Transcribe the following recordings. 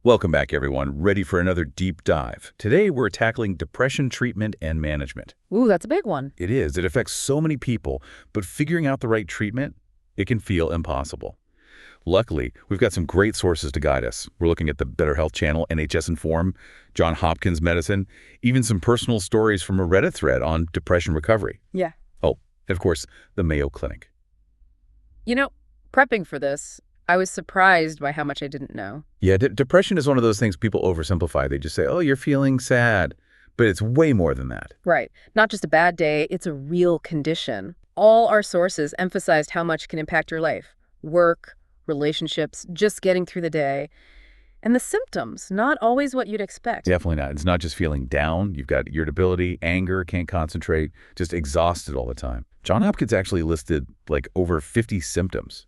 Welcome back, everyone. Ready for another deep dive. Today, we're tackling depression treatment and management. Ooh, that's a big one. It is. It affects so many people, but figuring out the right treatment, it can feel impossible. Luckily, we've got some great sources to guide us. We're looking at the Better Health Channel, NHS Inform, John Hopkins Medicine, even some personal stories from a Reddit thread on depression recovery. Yeah. Oh, and of course, the Mayo Clinic. You know, prepping for this, I was surprised by how much I didn't know. Yeah, depression is one of those things people oversimplify. They just say, oh, you're feeling sad. But it's way more than that. Right. Not just a bad day, it's a real condition. All our sources emphasized how much can impact your life. Work, relationships, just getting through the day. And the symptoms, not always what you'd expect. Definitely not. It's not just feeling down. You've got irritability, anger, can't concentrate, just exhausted all the time. John Hopkins actually listed like over 50 symptoms.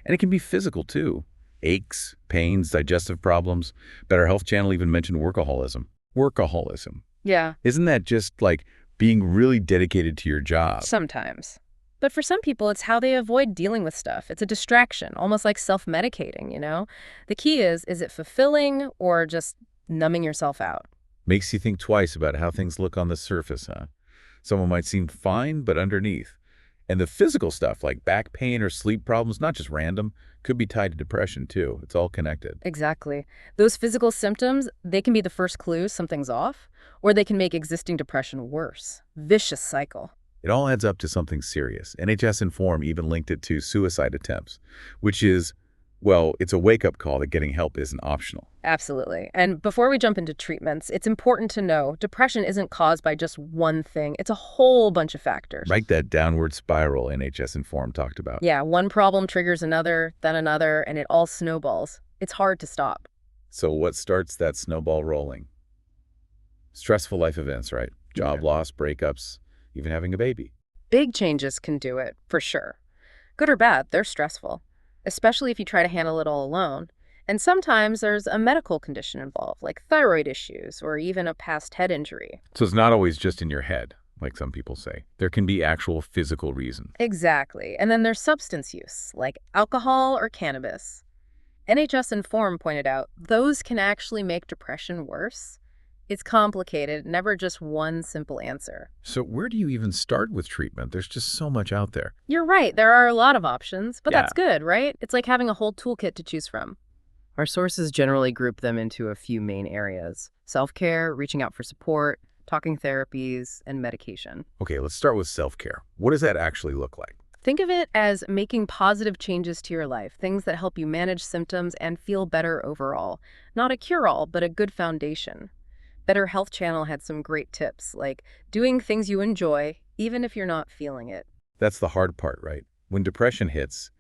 And it can be physical too. Aches, pains, digestive problems. Better Health Channel even mentioned workaholism. Workaholism. Yeah, Isn't that just like being really dedicated to your job? sometimes. But for some people, it's how they avoid dealing with stuff. It's a distraction, almost like self-medicating. The key is it fulfilling or just numbing yourself out? Makes you think twice about how things look on the surface, huh? Someone might seem fine, but underneath. And the physical stuff like back pain or sleep problems, not just random, could be tied to depression too. It's all connected. Exactly. Those physical symptoms, they can be the first clue something's off, or they can make existing depression worse. Vicious cycle. It all adds up to something serious. NHS Inform even linked it to suicide attempts, which is, well, it's a wake-up call that getting help isn't optional. Absolutely. And before we jump into treatments, it's important to know depression isn't caused by just one thing. It's a whole bunch of factors. Right, that downward spiral NHS Inform talked about. Yeah, one problem triggers another, then another, and it all snowballs. It's hard to stop. So what starts that snowball rolling? Stressful life events, right? Job loss, breakups, even having a baby. Big changes can do it, for sure. Good or bad, they're stressful, especially if you try to handle it all alone. And sometimes there's a medical condition involved, like thyroid issues or even a past head injury. So it's not always just in your head, like some people say. There can be actual physical reason. Exactly. And then there's substance use, like alcohol or cannabis. NHS Inform pointed out those can actually make depression worse. It's complicated, never just one simple answer. So where do you even start with treatment? There's just so much out there. You're right, there are a lot of options, but Yeah. that's good, right? It's like having a whole toolkit to choose from. Our sources generally group them into a few main areas: self-care, reaching out for support, talking therapies, and medication. Okay, let's start with self-care. What does that actually look like? Think of it as making positive changes to your life, things that help you manage symptoms and feel better overall. Not a cure-all, but a good foundation. Better Health Channel had some great tips, like doing things you enjoy, even if you're not feeling it. That's the hard part, right? When depression hits,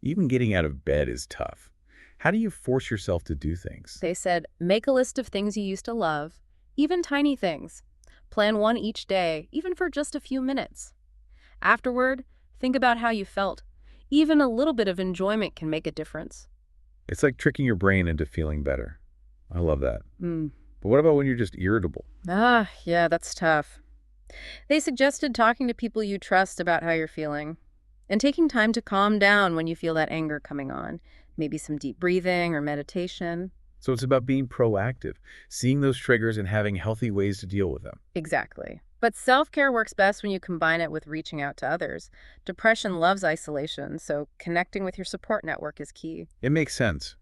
even getting out of bed is tough. How do you force yourself to do things? They said, make a list of things you used to love, even tiny things. Plan one each day, even for just a few minutes. Afterward, think about how you felt. Even a little bit of enjoyment can make a difference. It's like tricking your brain into feeling better. I love that. Mm. But what about when you're just irritable? Yeah, that's tough. They suggested talking to people you trust about how you're feeling and taking time to calm down when you feel that anger coming on. Maybe some deep breathing or meditation. So it's about being proactive, seeing those triggers and having healthy ways to deal with them. Exactly. But self-care works best when you combine it with reaching out to others. Depression loves isolation, so connecting with your support network is key. It makes sense.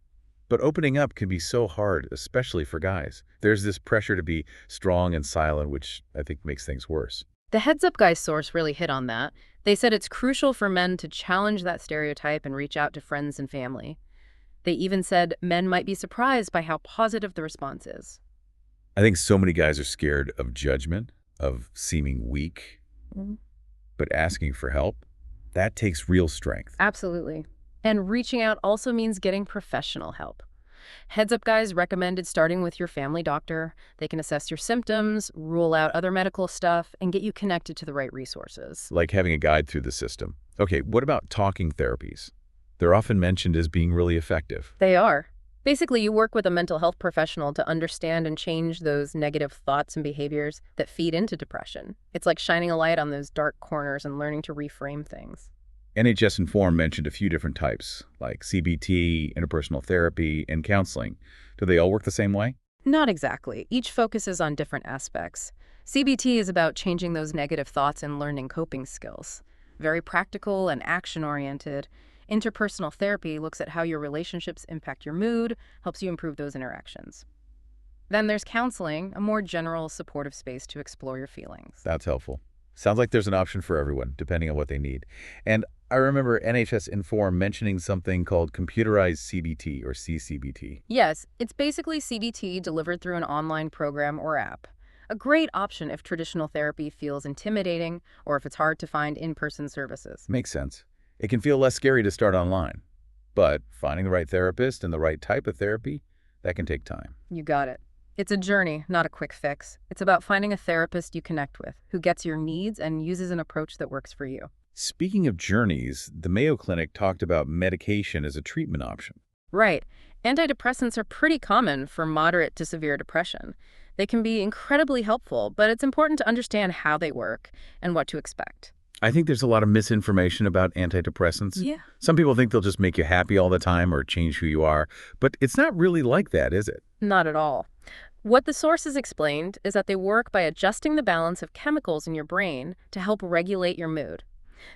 But opening up can be so hard, especially for guys. There's this pressure to be strong and silent, which I think makes things worse. The Heads Up Guys source really hit on that. They said it's crucial for men to challenge that stereotype and reach out to friends and family. They even said men might be surprised by how positive the response is. I think so many guys are scared of judgment, of seeming weak, Mhm. but asking for help, that takes real strength. Absolutely. And reaching out also means getting professional help. Heads Up Guys recommended starting with your family doctor. They can assess your symptoms, rule out other medical stuff, and get you connected to the right resources. Like having a guide through the system. Okay, what about talking therapies? They're often mentioned as being really effective. They are. Basically, you work with a mental health professional to understand and change those negative thoughts and behaviors that feed into depression. It's like shining a light on those dark corners and learning to reframe things. NHS Inform mentioned a few different types, like CBT, interpersonal therapy, and counseling. Do they all work the same way? Not exactly. Each focuses on different aspects. CBT is about changing those negative thoughts and learning coping skills. Very practical and action-oriented. Interpersonal therapy looks at how your relationships impact your mood, helps you improve those interactions. Then there's counseling, a more general supportive space to explore your feelings. That's helpful. Sounds like there's an option for everyone, depending on what they need. And I remember NHS Inform mentioning something called computerized CBT or CCBT. Yes, it's basically CBT delivered through an online program or app. A great option if traditional therapy feels intimidating or if it's hard to find in-person services. Makes sense. It can feel less scary to start online. But finding the right therapist and the right type of therapy, that can take time. You got it. It's a journey, not a quick fix. It's about finding a therapist you connect with, who gets your needs and uses an approach that works for you. Speaking of journeys, the Mayo Clinic talked about medication as a treatment option. Right. Antidepressants are pretty common for moderate to severe depression. They can be incredibly helpful, but it's important to understand how they work and what to expect. I think there's a lot of misinformation about antidepressants. Yeah. Some people think they'll just make you happy all the time or change who you are, but it's not really like that, is it? Not at all. What the sources explained is that they work by adjusting the balance of chemicals in your brain to help regulate your mood.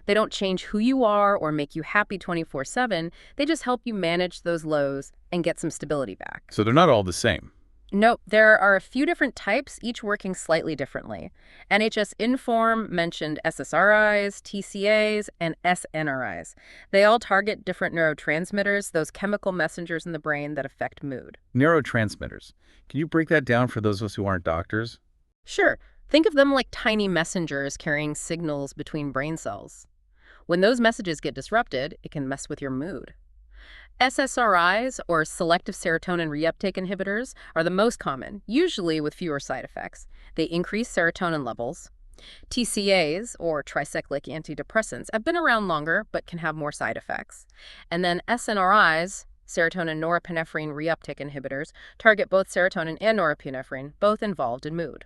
They don't change who you are or make you happy 24/7. They just help you manage those lows and get some stability back. So they're not all the same. Nope, there are a few different types, each working slightly differently. NHS Inform mentioned SSRIs, TCAs, and SNRIs. They all target different neurotransmitters, those chemical messengers in the brain that affect mood. Neurotransmitters. Can you break that down for those of us who aren't doctors? Sure, think of them like tiny messengers carrying signals between brain cells. When those messages get disrupted, it can mess with your mood. SSRIs, or selective serotonin reuptake inhibitors, are the most common, usually with fewer side effects. They increase serotonin levels. TCAs, or tricyclic antidepressants, have been around longer but can have more side effects. And then SNRIs, serotonin norepinephrine reuptake inhibitors, target both serotonin and norepinephrine, both involved in mood.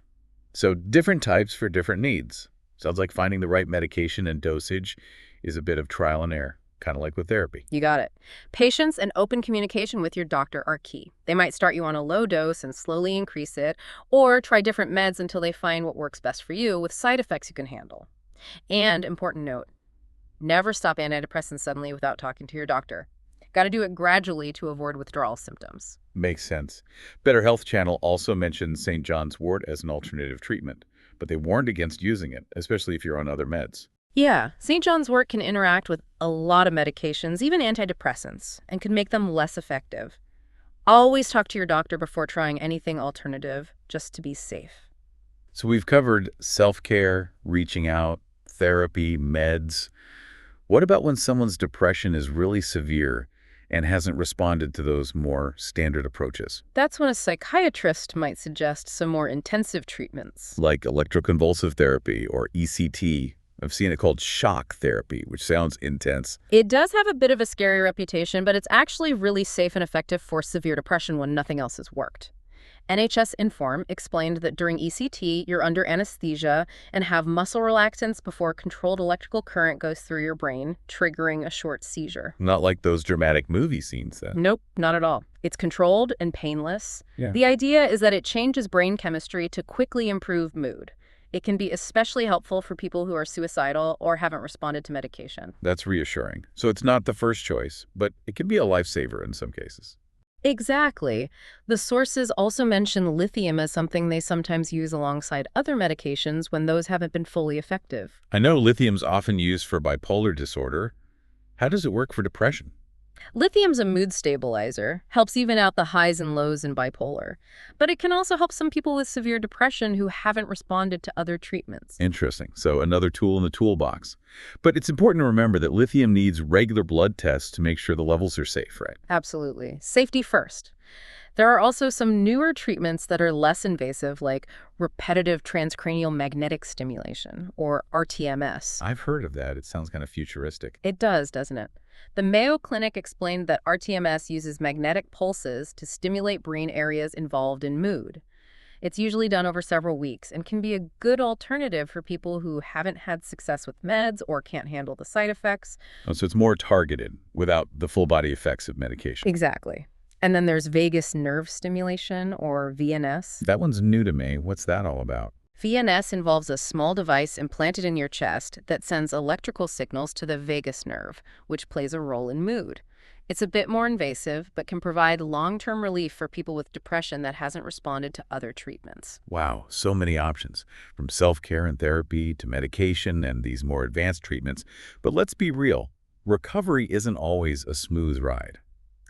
So different types for different needs. Sounds like finding the right medication and dosage is a bit of trial and error, kind of like with therapy. You got it. Patience and open communication with your doctor are key. They might start you on a low dose and slowly increase it, or try different meds until they find what works best for you with side effects you can handle. And, important note, never stop antidepressants suddenly without talking to your doctor. Got to do it gradually to avoid withdrawal symptoms. Makes sense. Better Health Channel also mentioned St. John's wort as an alternative treatment, but they warned against using it, especially if you're on other meds. Yeah, St. John's wort can interact with a lot of medications, even antidepressants, and can make them less effective. Always talk to your doctor before trying anything alternative, just to be safe. So we've covered self-care, reaching out, therapy, meds. What about when someone's depression is really severe and hasn't responded to those more standard approaches, That's when a psychiatrist might suggest some more intensive treatments. like electroconvulsive therapy or ECT? I've seen it called shock therapy, which sounds intense. It does have a bit of a scary reputation, but it's actually really safe and effective for severe depression when nothing else has worked. NHS Inform explained that during ECT, you're under anesthesia and have muscle relaxants before controlled electrical current goes through your brain, triggering a short seizure. Not like those dramatic movie scenes then. Nope, not at all. It's controlled and painless. Yeah. The idea is that it changes brain chemistry to quickly improve mood. It can be especially helpful for people who are suicidal or haven't responded to medication. That's reassuring. So it's not the first choice, but it can be a lifesaver in some cases. Exactly. The sources also mention lithium as something they sometimes use alongside other medications when those haven't been fully effective. I know lithium's often used for bipolar disorder. How does it work for depression? Lithium's a mood stabilizer, helps even out the highs and lows in bipolar. But it can also help some people with severe depression who haven't responded to other treatments. Interesting. So another tool in the toolbox. But it's important to remember that lithium needs regular blood tests to make sure the levels are safe, right? Absolutely. Safety first. There are also some newer treatments that are less invasive, like repetitive transcranial magnetic stimulation, or RTMS. I've heard of that. It sounds kind of futuristic. It does, doesn't it? The Mayo Clinic explained that RTMS uses magnetic pulses to stimulate brain areas involved in mood. It's usually done over several weeks and can be a good alternative for people who haven't had success with meds or can't handle the side effects. Oh, so it's more targeted without the full body effects of medication. Exactly. And then there's vagus nerve stimulation, or VNS. That one's new to me. What's that all about? VNS involves a small device implanted in your chest that sends electrical signals to the vagus nerve, which plays a role in mood. It's a bit more invasive, but can provide long-term relief for people with depression that hasn't responded to other treatments. Wow, so many options, from self-care and therapy to medication and these more advanced treatments. But let's be real, recovery isn't always a smooth ride.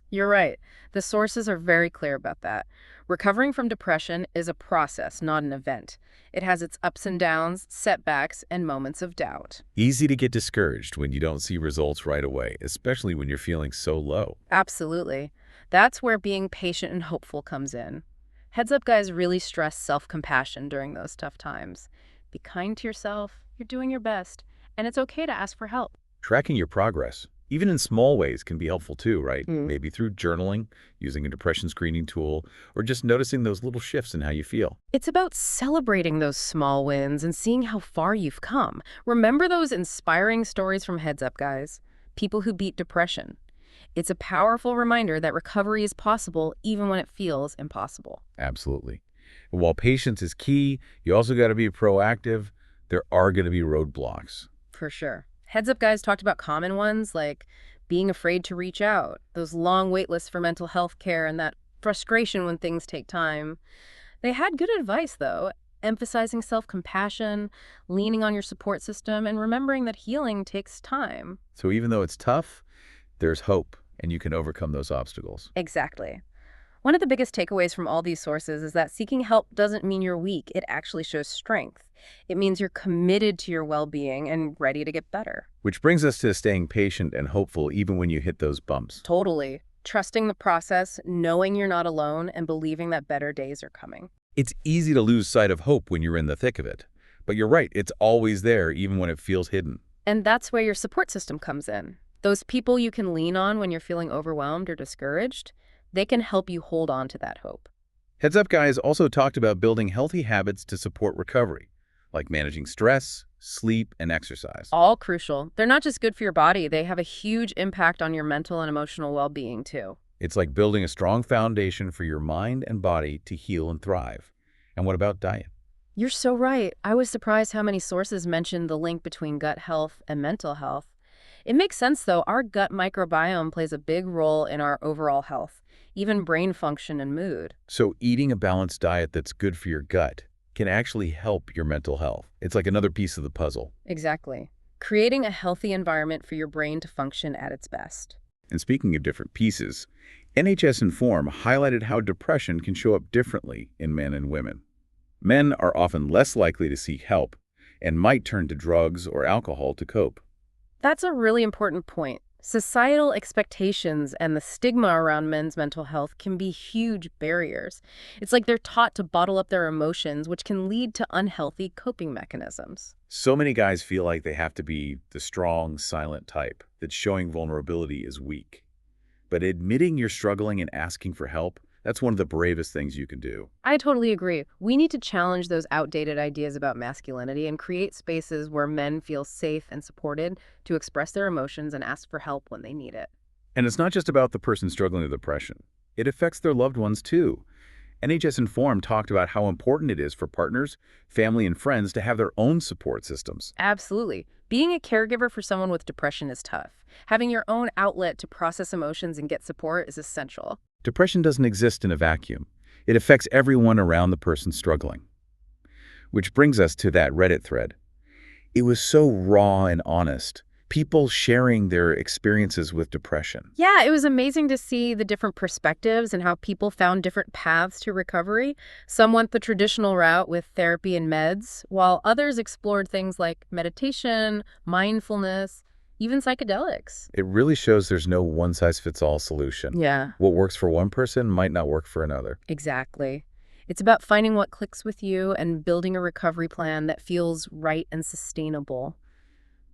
You're right. The sources are very clear about that. Recovering from depression is a process, not an event. It has its ups and downs, setbacks, and moments of doubt. Easy to get discouraged when you don't see results right away, especially when you're feeling so low. Absolutely. That's where being patient and hopeful comes in. Heads Up guys really stress self-compassion during those tough times. Be kind to yourself, you're doing your best, and it's okay to ask for help. Tracking your progress, even in small ways, can be helpful too, right? Mm. Maybe through journaling, using a depression screening tool, or just noticing those little shifts in how you feel. It's about celebrating those small wins and seeing how far you've come. Remember those inspiring stories from Heads Up guys? People who beat depression. It's a powerful reminder that recovery is possible even when it feels impossible. Absolutely. And while patience is key, you also got to be proactive. There are going to be roadblocks. For sure. Heads Up guys talked about common ones like being afraid to reach out, those long wait lists for mental health care, and that frustration when things take time. They had good advice, though, emphasizing self-compassion, leaning on your support system, and remembering that healing takes time. So even though it's tough, there's hope, and you can overcome those obstacles. Exactly. One of the biggest takeaways from all these sources is that seeking help doesn't mean you're weak. It actually shows strength. It means you're committed to your well-being and ready to get better. Which brings us to staying patient and hopeful even when you hit those bumps. Totally. Trusting the process, knowing you're not alone, and believing that better days are coming. It's easy to lose sight of hope when you're in the thick of it. But you're right, it's always there even when it feels hidden. And that's where your support system comes in. Those people you can lean on when you're feeling overwhelmed or discouraged, they can help you hold on to that hope. Heads Up guys also talked about building healthy habits to support recovery, like managing stress, sleep, and exercise. All crucial. They're not just good for your body, they have a huge impact on your mental and emotional well-being, too. It's like building a strong foundation for your mind and body to heal and thrive. And what about diet? You're so right. I was surprised how many sources mentioned the link between gut health and mental health. It makes sense, though. Our gut microbiome plays a big role in our overall health, even brain function and mood. So eating a balanced diet that's good for your gut can actually help your mental health. It's like another piece of the puzzle. Exactly. Creating a healthy environment for your brain to function at its best. And speaking of different pieces, NHS Inform highlighted how depression can show up differently in men and women. Men are often less likely to seek help and might turn to drugs or alcohol to cope. That's a really important point. Societal expectations and the stigma around men's mental health can be huge barriers. It's like they're taught to bottle up their emotions, which can lead to unhealthy coping mechanisms. So many guys feel like they have to be the strong, silent type, that showing vulnerability is weak. But admitting you're struggling and asking for help, that's one of the bravest things you can do. I totally agree. We need to challenge those outdated ideas about masculinity and create spaces where men feel safe and supported to express their emotions and ask for help when they need it. And it's not just about the person struggling with depression. It affects their loved ones too. NHS Inform talked about how important it is for partners, family, and friends to have their own support systems. Absolutely. Being a caregiver for someone with depression is tough. Having your own outlet to process emotions and get support is essential. Depression doesn't exist in a vacuum. It affects everyone around the person struggling. Which brings us to that Reddit thread. It was so raw and honest. People sharing their experiences with depression. Yeah, it was amazing to see the different perspectives and how people found different paths to recovery. Some went the traditional route with therapy and meds, while others explored things like meditation, mindfulness, even psychedelics. It really shows there's no one-size-fits-all solution. Yeah, What works for one person might not work for another. exactly. It's about finding what clicks with you and building a recovery plan that feels right and sustainable.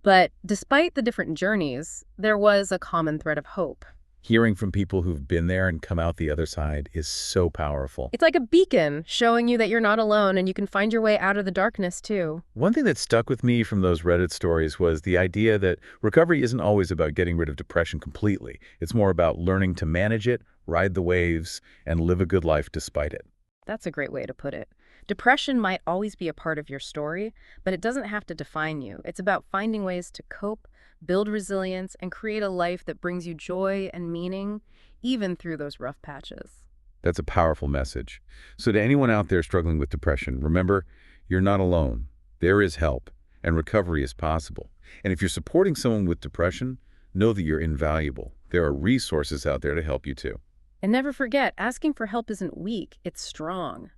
But despite the different journeys, there was a common thread of hope. Hearing from people who've been there and come out the other side is so powerful. It's like a beacon showing you that you're not alone and you can find your way out of the darkness too. One thing that stuck with me from those Reddit stories was the idea that recovery isn't always about getting rid of depression completely. It's more about learning to manage it, ride the waves, and live a good life despite it. That's a great way to put it. Depression might always be a part of your story, but it doesn't have to define you. It's about finding ways to cope, build resilience, and create a life that brings you joy and meaning, even through those rough patches. That's a powerful message. So to anyone out there struggling with depression, remember, you're not alone. There is help, and recovery is possible. And if you're supporting someone with depression, know that you're invaluable. There are resources out there to help you too. And never forget, asking for help isn't weak, it's strong.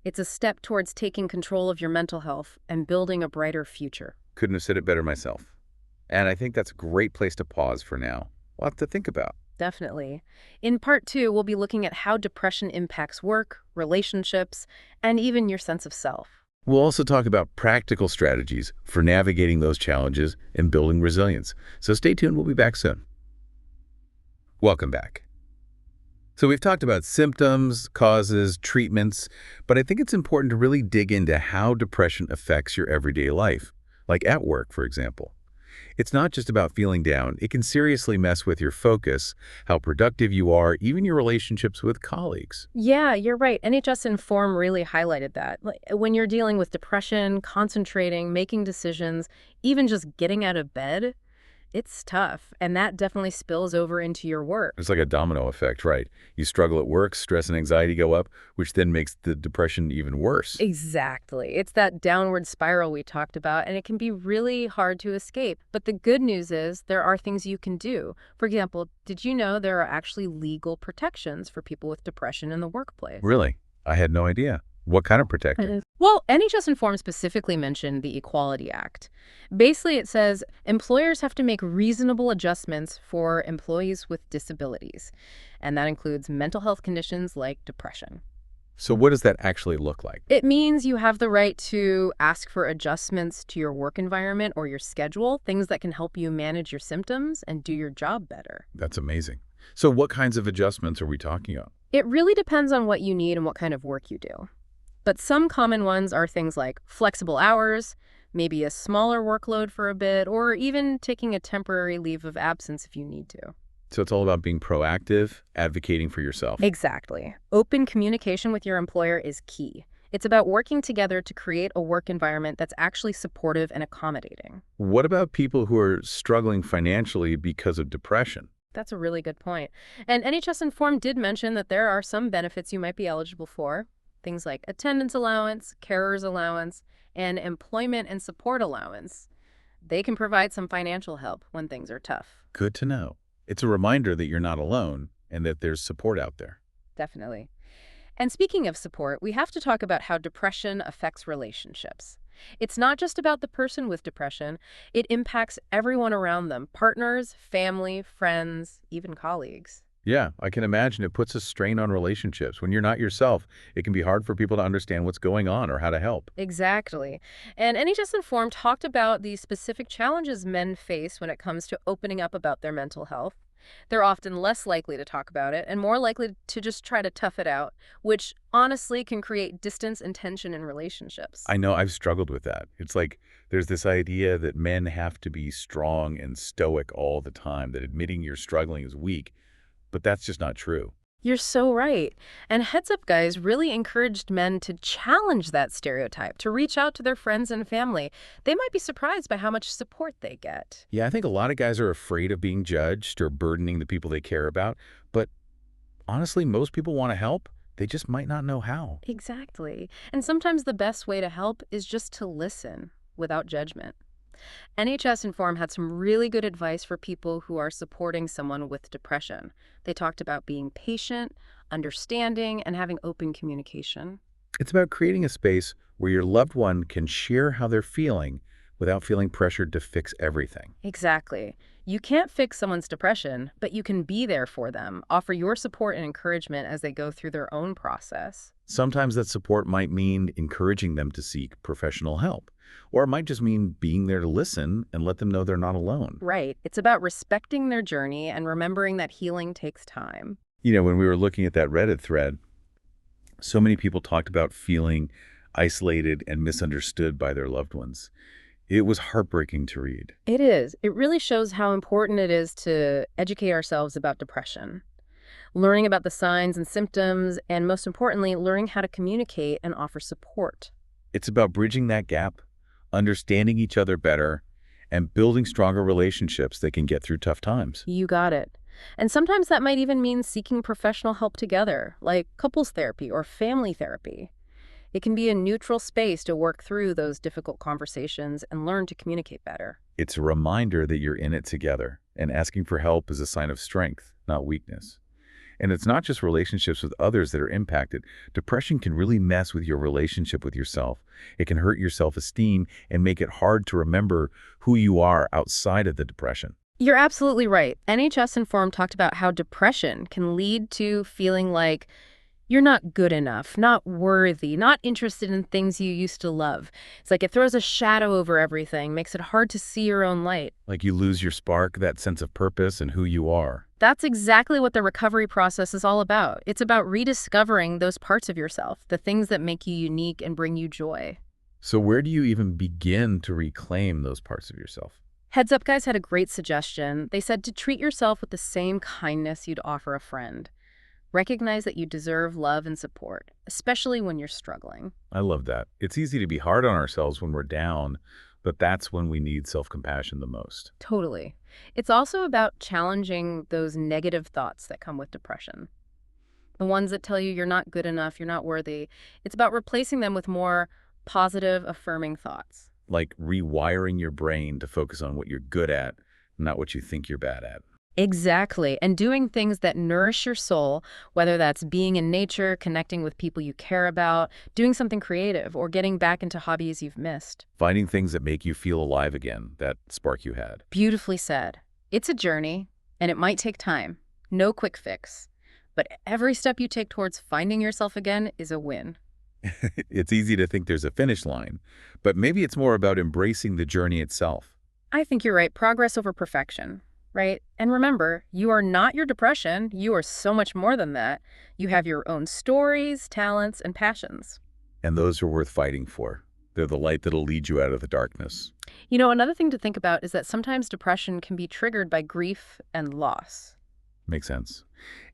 It's a step towards taking control of your mental health and building a brighter future. Couldn't have said it better myself. And I think that's a great place to pause for now. We'll have to think about. Definitely. In part two, we'll be looking at how depression impacts work, relationships, and even your sense of self. We'll also talk about practical strategies for navigating those challenges and building resilience. So stay tuned, we'll be back soon. Welcome back. So we've talked about symptoms, causes, treatments, but I think it's important to really dig into how depression affects your everyday life, like at work, for example. It's not just about feeling down. It can seriously mess with your focus, how productive you are, even your relationships with colleagues. Yeah, you're right. NHS Inform really highlighted that. Like, when you're dealing with depression, concentrating, making decisions, even just getting out of bed, it's tough. And that definitely spills over into your work. It's like a domino effect, right? You struggle at work, stress and anxiety go up, which then makes the depression even worse. Exactly. It's that downward spiral we talked about, and it can be really hard to escape. But the good news is there are things you can do. For example, did you know there are actually legal protections for people with depression in the workplace? Really? I had no idea. What kind of protection? Well, NHS Inform specifically mentioned the Equality Act. Basically, it says employers have to make reasonable adjustments for employees with disabilities, and that includes mental health conditions like depression. So what does that actually look like? It means you have the right to ask for adjustments to your work environment or your schedule, things that can help you manage your symptoms and do your job better. That's amazing. So what kinds of adjustments are we talking about? It really depends on what you need and what kind of work you do. But some common ones are things like flexible hours, maybe a smaller workload for a bit, or even taking a temporary leave of absence if you need to. So it's all about being proactive, advocating for yourself. Exactly. Open communication with your employer is key. It's about working together to create a work environment that's actually supportive and accommodating. What about people who are struggling financially because of depression? That's a really good point. And NHS Inform did mention that there are some benefits you might be eligible for. Things like attendance allowance, carer's allowance, and employment and support allowance. They can provide some financial help when things are tough. Good to know. It's a reminder that you're not alone and that there's support out there. Definitely. And speaking of support, we have to talk about how depression affects relationships. It's not just about the person with depression. It impacts everyone around them, partners, family, friends, even colleagues. Yeah, I can imagine it puts a strain on relationships. When you're not yourself, it can be hard for people to understand what's going on or how to help. Exactly. And NHS Inform talked about the specific challenges men face when it comes to opening up about their mental health. They're often less likely to talk about it and more likely to just try to tough it out, which honestly can create distance and tension in relationships. I know I've struggled with that. It's like there's this idea that men have to be strong and stoic all the time, that admitting you're struggling is weak, but that's just not true. You're so right. And Heads Up Guys really encouraged men to challenge that stereotype, to reach out to their friends and family. They might be surprised by how much support they get. Yeah, I think a lot of guys are afraid of being judged or burdening the people they care about, but honestly, most people want to help. They just might not know how. Exactly. And sometimes the best way to help is just to listen without judgment. NHS Inform had some really good advice for people who are supporting someone with depression. They talked about being patient, understanding, and having open communication. It's about creating a space where your loved one can share how they're feeling without feeling pressured to fix everything. Exactly. You can't fix someone's depression, but you can be there for them, offer your support and encouragement as they go through their own process. Sometimes that support might mean encouraging them to seek professional help, or it might just mean being there to listen and let them know they're not alone. Right. It's about respecting their journey and remembering that healing takes time. When we were looking at that Reddit thread, so many people talked about feeling isolated and misunderstood by their loved ones. It was heartbreaking to read. It is. It really shows how important it is to educate ourselves about depression, learning about the signs and symptoms, and most importantly, learning how to communicate and offer support. It's about bridging that gap, understanding each other better, and building stronger relationships that can get through tough times. You got it. And sometimes that might even mean seeking professional help together, like couples therapy or family therapy. It can be a neutral space to work through those difficult conversations and learn to communicate better. It's a reminder that you're in it together, and asking for help is a sign of strength, not weakness. And it's not just relationships with others that are impacted. Depression can really mess with your relationship with yourself. It can hurt your self-esteem and make it hard to remember who you are outside of the depression. You're absolutely right. NHS Inform talked about how depression can lead to feeling like you're not good enough, not worthy, not interested in things you used to love. It's like it throws a shadow over everything, makes it hard to see your own light. Like you lose your spark, that sense of purpose and who you are. That's exactly what the recovery process is all about. It's about rediscovering those parts of yourself, the things that make you unique and bring you joy. So where do you even begin to reclaim those parts of yourself? Heads Up Guys had a great suggestion. They said to treat yourself with the same kindness you'd offer a friend. Recognize that you deserve love and support, especially when you're struggling. I love that. It's easy to be hard on ourselves when we're down, but that's when we need self-compassion the most. Totally. It's also about challenging those negative thoughts that come with depression. The ones that tell you you're not good enough, you're not worthy. It's about replacing them with more positive, affirming thoughts. Like rewiring your brain to focus on what you're good at, not what you think you're bad at. Exactly. And doing things that nourish your soul, whether that's being in nature, connecting with people you care about, doing something creative, or getting back into hobbies you've missed. Finding things that make you feel alive again, that spark you had. Beautifully said. It's a journey, and it might take time. No quick fix. But every step you take towards finding yourself again is a win. It's easy to think there's a finish line, but maybe it's more about embracing the journey itself. I think you're right. Progress over perfection, right? And remember, you are not your depression. You are so much more than that. You have your own stories, talents, and passions. And those are worth fighting for. They're the light that'll lead you out of the darkness. You know, another thing to think about is that sometimes depression can be triggered by grief and loss. Makes sense.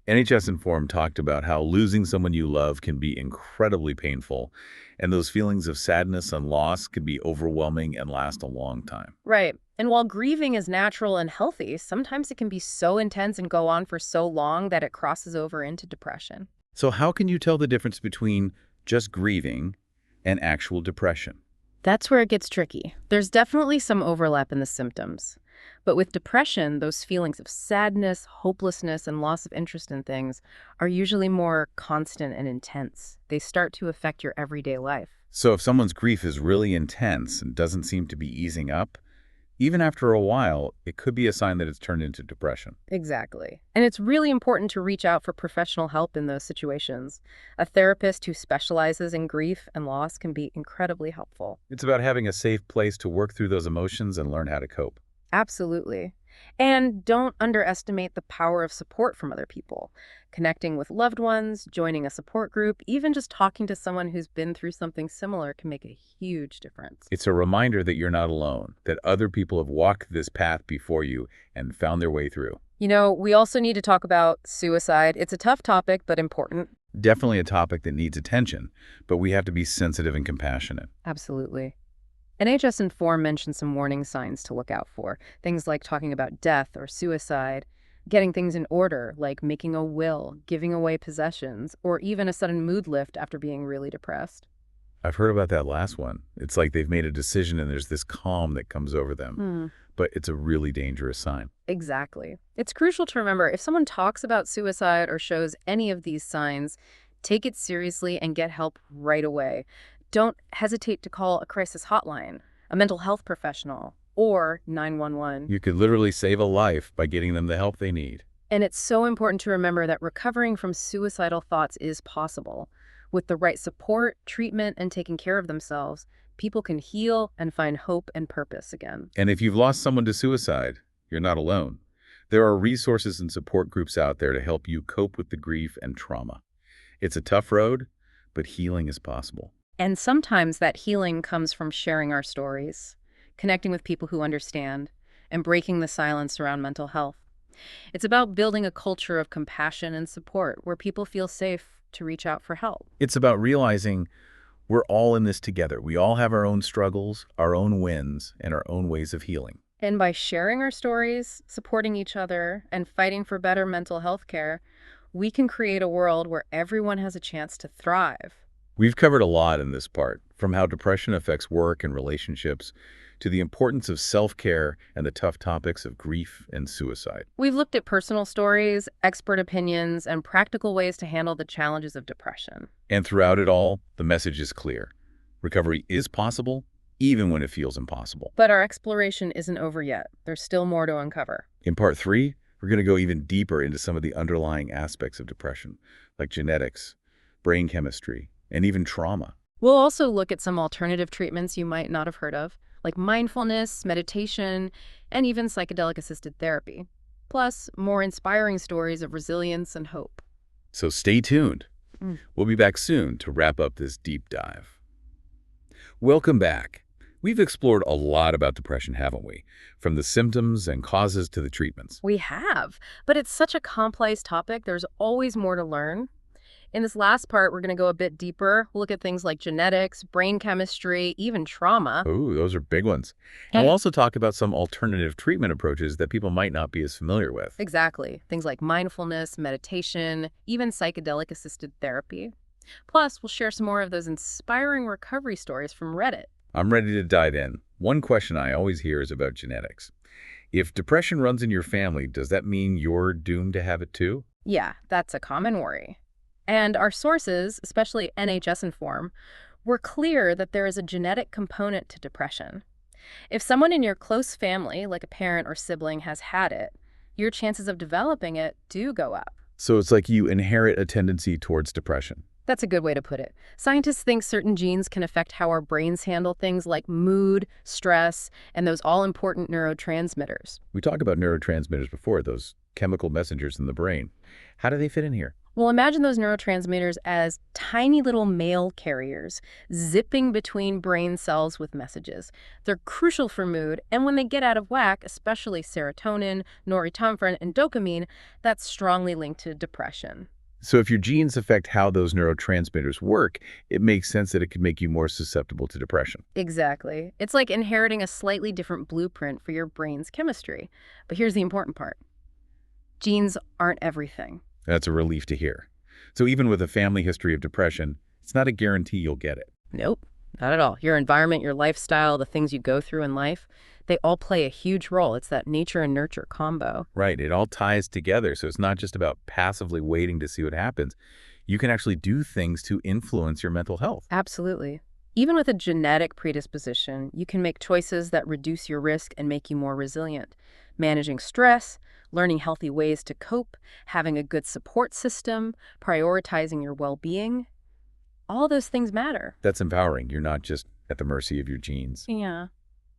NHS Inform talked about how losing someone you love can be incredibly painful, and those feelings of sadness and loss can be overwhelming and last a long time. Right. And while grieving is natural and healthy, sometimes it can be so intense and go on for so long that it crosses over into depression. So how can you tell the difference between just grieving and actual depression? That's where it gets tricky. There's definitely some overlap in the symptoms. But with depression, those feelings of sadness, hopelessness, and loss of interest in things are usually more constant and intense. They start to affect your everyday life. So if someone's grief is really intense and doesn't seem to be easing up, even after a while, it could be a sign that it's turned into depression. Exactly. And it's really important to reach out for professional help in those situations. A therapist who specializes in grief and loss can be incredibly helpful. It's about having a safe place to work through those emotions and learn how to cope. Absolutely. And don't underestimate the power of support from other people. Connecting with loved ones, joining a support group, even just talking to someone who's been through something similar can make a huge difference. It's a reminder that you're not alone, that other people have walked this path before you and found their way through. You know, we also need to talk about suicide. It's a tough topic, but important. Definitely a topic that needs attention, but we have to be sensitive and compassionate. Absolutely. NHS Inform mentioned some warning signs to look out for. Things like talking about death or suicide, getting things in order, like making a will, giving away possessions, or even a sudden mood lift after being really depressed. I've heard about that last one. It's like they've made a decision and there's this calm that comes over them, but it's a really dangerous sign. Exactly. It's crucial to remember if someone talks about suicide or shows any of these signs, take it seriously and get help right away. Don't hesitate to call a crisis hotline. a mental health professional, or 911. You could literally save a life by getting them the help they need. And it's so important to remember that recovering from suicidal thoughts is possible. With the right support, treatment, and taking care of themselves, people can heal and find hope and purpose again. And if you've lost someone to suicide, you're not alone. There are resources and support groups out there to help you cope with the grief and trauma. It's a tough road, but healing is possible. And sometimes that healing comes from sharing our stories, connecting with people who understand, and breaking the silence around mental health. It's about building a culture of compassion and support where people feel safe to reach out for help. It's about realizing we're all in this together. We all have our own struggles, our own wins, and our own ways of healing. And by sharing our stories, supporting each other, and fighting for better mental health care, we can create a world where everyone has a chance to thrive. We've covered a lot in this part, from how depression affects work and relationships, to the importance of self-care and the tough topics of grief and suicide. We've looked at personal stories, expert opinions, and practical ways to handle the challenges of depression. And throughout it all, the message is clear. Recovery is possible, even when it feels impossible. But our exploration isn't over yet. There's still more to uncover. In part 3, we're going to go even deeper into some of the underlying aspects of depression, like genetics, brain chemistry, and even trauma. We'll also look at some alternative treatments you might not have heard of, like mindfulness, meditation, and even psychedelic-assisted therapy. Plus, more inspiring stories of resilience and hope. So stay tuned. Mm. We'll be back soon to wrap up this deep dive. Welcome back. We've explored a lot about depression, haven't we? From the symptoms and causes to the treatments. We have, but it's such a complex topic, there's always more to learn. In this last part, we're going to go a bit deeper. We'll look at things like genetics, brain chemistry, even trauma. Oh, those are big ones. And we'll also talk about some alternative treatment approaches that people might not be as familiar with. Exactly. Things like mindfulness, meditation, even psychedelic-assisted therapy. Plus, we'll share some more of those inspiring recovery stories from Reddit. I'm ready to dive in. One question I always hear is about genetics. If depression runs in your family, does that mean you're doomed to have it too? Yeah, that's a common worry. And our sources, especially NHS Inform, were clear that there is a genetic component to depression. If someone in your close family, like a parent or sibling, has had it, your chances of developing it do go up. So it's like you inherit a tendency towards depression. That's a good way to put it. Scientists think certain genes can affect how our brains handle things like mood, stress, and those all-important neurotransmitters. We talked about neurotransmitters before, those chemical messengers in the brain. How do they fit in here? Well, imagine those neurotransmitters as tiny little mail carriers zipping between brain cells with messages. They're crucial for mood, and when they get out of whack, especially serotonin, norepinephrine, and dopamine, that's strongly linked to depression. So if your genes affect how those neurotransmitters work, it makes sense that it could make you more susceptible to depression. Exactly. It's like inheriting a slightly different blueprint for your brain's chemistry. But here's the important part. Genes aren't everything. That's a relief to hear. So even with a family history of depression, it's not a guarantee you'll get it. Nope, not at all. Your environment, your lifestyle, the things you go through in life, they all play a huge role. It's that nature and nurture combo. Right, it all ties together. So it's not just about passively waiting to see what happens. You can actually do things to influence your mental health. Absolutely. Even with a genetic predisposition, you can make choices that reduce your risk and make you more resilient. Managing stress, learning healthy ways to cope, having a good support system, prioritizing your well-being, all those things matter. That's empowering. You're not just at the mercy of your genes. Yeah.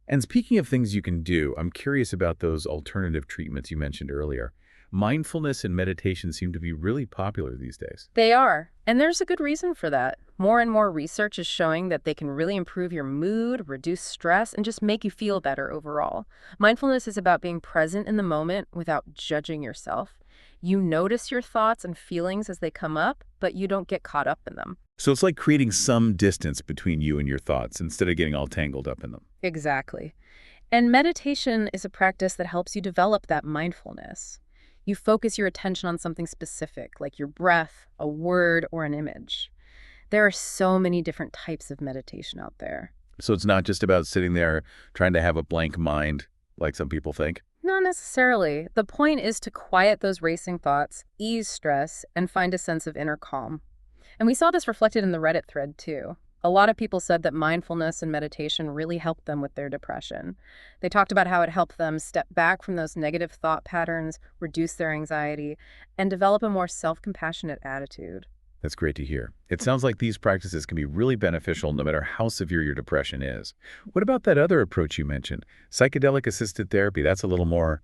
And speaking of things you can do, I'm curious about those alternative treatments you mentioned earlier. Mindfulness and meditation seem to be really popular these days. They are. And there's a good reason for that. More and more research is showing that they can really improve your mood, reduce stress, and just make you feel better overall. Mindfulness is about being present in the moment without judging yourself. You notice your thoughts and feelings as they come up, but you don't get caught up in them. So it's like creating some distance between you and your thoughts instead of getting all tangled up in them. Exactly. And meditation is a practice that helps you develop that mindfulness. You focus your attention on something specific, like your breath, a word, or an image. There are so many different types of meditation out there. So it's not just about sitting there trying to have a blank mind, like some people think. Not necessarily. The point is to quiet those racing thoughts, ease stress, and find a sense of inner calm. And we saw this reflected in the Reddit thread, too. A lot of people said that mindfulness and meditation really helped them with their depression. They talked about how it helped them step back from those negative thought patterns, reduce their anxiety, and develop a more self-compassionate attitude. That's great to hear. It sounds like these practices can be really beneficial no matter how severe your depression is. What about that other approach you mentioned? Psychedelic-assisted therapy, that's a little more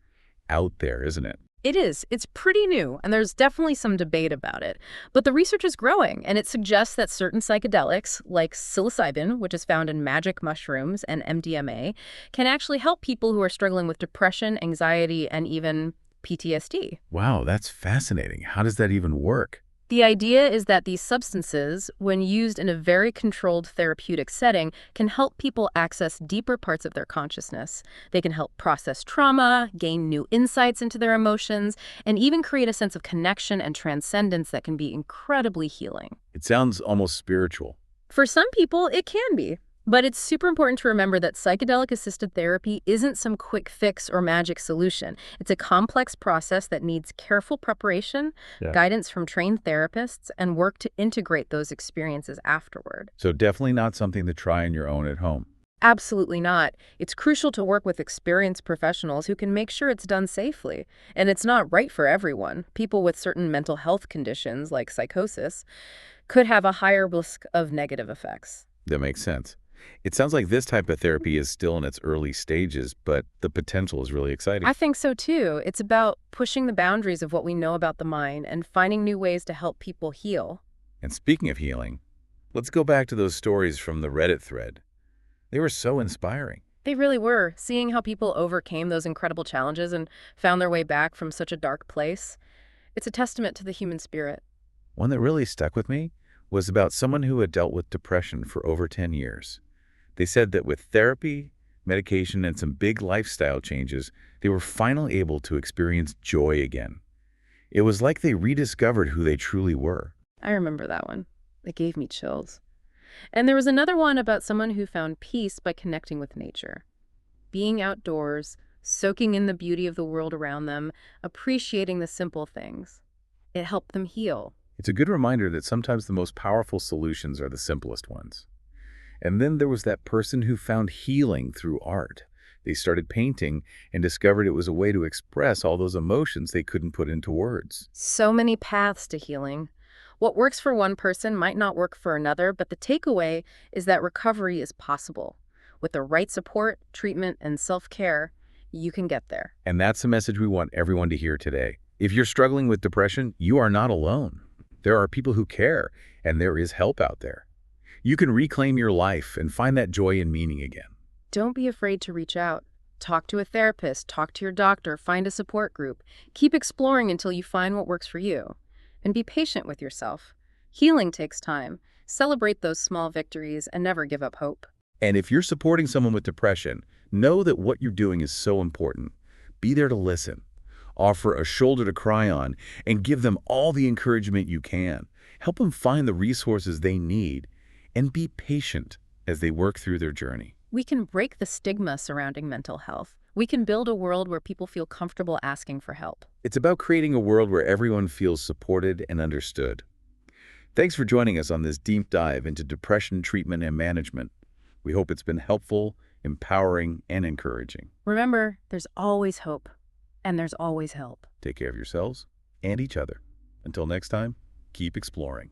out there, isn't it? It is. It's pretty new, and there's definitely some debate about it. But the research is growing, and it suggests that certain psychedelics, like psilocybin, which is found in magic mushrooms, and MDMA, can actually help people who are struggling with depression, anxiety, and even PTSD. Wow, that's fascinating. How does that even work? The idea is that these substances, when used in a very controlled therapeutic setting, can help people access deeper parts of their consciousness. They can help process trauma, gain new insights into their emotions, and even create a sense of connection and transcendence that can be incredibly healing. It sounds almost spiritual. For some people, it can be. But it's super important to remember that psychedelic-assisted therapy isn't some quick fix or magic solution. It's a complex process that needs careful preparation, Yeah. guidance from trained therapists, and work to integrate those experiences afterward. So definitely not something to try on your own at home. Absolutely not. It's crucial to work with experienced professionals who can make sure it's done safely. And it's not right for everyone. People with certain mental health conditions, like psychosis, could have a higher risk of negative effects. That makes sense. It sounds like this type of therapy is still in its early stages, but the potential is really exciting. I think so too. It's about pushing the boundaries of what we know about the mind and finding new ways to help people heal. And speaking of healing, let's go back to those stories from the Reddit thread. They were so inspiring. They really were. Seeing how people overcame those incredible challenges and found their way back from such a dark place, it's a testament to the human spirit. One that really stuck with me was about someone who had dealt with depression for over 10 years. They said that with therapy, medication, and some big lifestyle changes, they were finally able to experience joy again. It was like they rediscovered who they truly were. I remember that one. It gave me chills. And there was another one about someone who found peace by connecting with nature. Being outdoors, soaking in the beauty of the world around them, appreciating the simple things. It helped them heal. It's a good reminder that sometimes the most powerful solutions are the simplest ones. And then there was that person who found healing through art. They started painting and discovered it was a way to express all those emotions they couldn't put into words. So many paths to healing. What works for one person might not work for another, but the takeaway is that recovery is possible. With the right support, treatment, and self-care, you can get there. And that's the message we want everyone to hear today. If you're struggling with depression, you are not alone. There are people who care, and there is help out there. You can reclaim your life and find that joy and meaning again. Don't be afraid to reach out. Talk to a therapist, talk to your doctor, find a support group. Keep exploring until you find what works for you. And be patient with yourself. Healing takes time. Celebrate those small victories and never give up hope. And if you're supporting someone with depression, know that what you're doing is so important. Be there to listen. Offer a shoulder to cry on and give them all the encouragement you can. Help them find the resources they need and be patient as they work through their journey. We can break the stigma surrounding mental health. We can build a world where people feel comfortable asking for help. It's about creating a world where everyone feels supported and understood. Thanks for joining us on this deep dive into depression treatment and management. We hope it's been helpful, empowering, and encouraging. Remember, there's always hope, and there's always help. Take care of yourselves and each other. Until next time, keep exploring.